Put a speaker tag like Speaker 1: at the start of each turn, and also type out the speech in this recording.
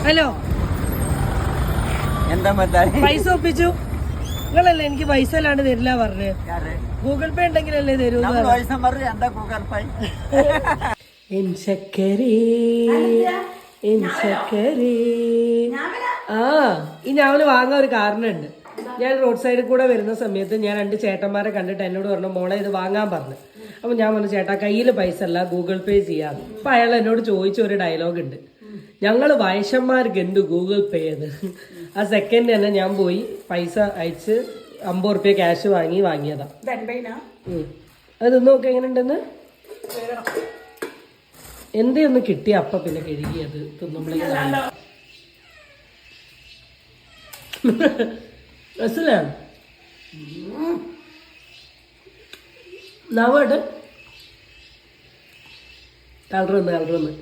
Speaker 1: Hello,
Speaker 2: എന്താ
Speaker 1: പൈസ ഒപ്പിച്ചു? നിങ്ങളല്ലേ എനിക്ക് പൈസ അല്ലാണ്ട് തരില്ല പറഞ്ഞ്. ഗൂഗിൾ പേ ഉണ്ടെങ്കിലല്ലേ തരൂ. ആ, ഈ ഞാവല് വാങ്ങാൻ ഒരു കാരണമുണ്ട്. ഞാൻ റോഡ് സൈഡിൽ കൂടെ വരുന്ന സമയത്ത് ഞാൻ 2 ചേട്ടന്മാരെ കണ്ടിട്ട് എന്നോട് പറഞ്ഞു, മോളെ ഇത് വാങ്ങാൻ പറഞ്ഞു. അപ്പൊ ഞാൻ പറഞ്ഞു, ചേട്ടാ കയ്യിൽ പൈസ അല്ല, ഗൂഗിൾ പേ ചെയ്യാം. അപ്പൊ അയാൾ എന്നോട് ചോദിച്ച ഒരു ഡയലോഗ് ഉണ്ട്, ഞങ്ങൾ വയസ്സന്മാർക്ക് എന്ത് ഗൂഗിൾ പേ ചെയ്ത്. ആ സെക്കൻഡ് തന്നെ ഞാൻ പോയി പൈസ അയച്ച് 50 റുപ്യ ക്യാഷ് വാങ്ങിയതാ. അത് നോക്ക് എങ്ങനെ ഉണ്ടെന്ന്. എന്തേ ഒന്ന് കിട്ടിയ അപ്പ പിന്നെ കഴുകി അത് തിന്നുമ്പോഴേക്കും മനസ്സിലാണ്. നവട് കളർ വന്ന്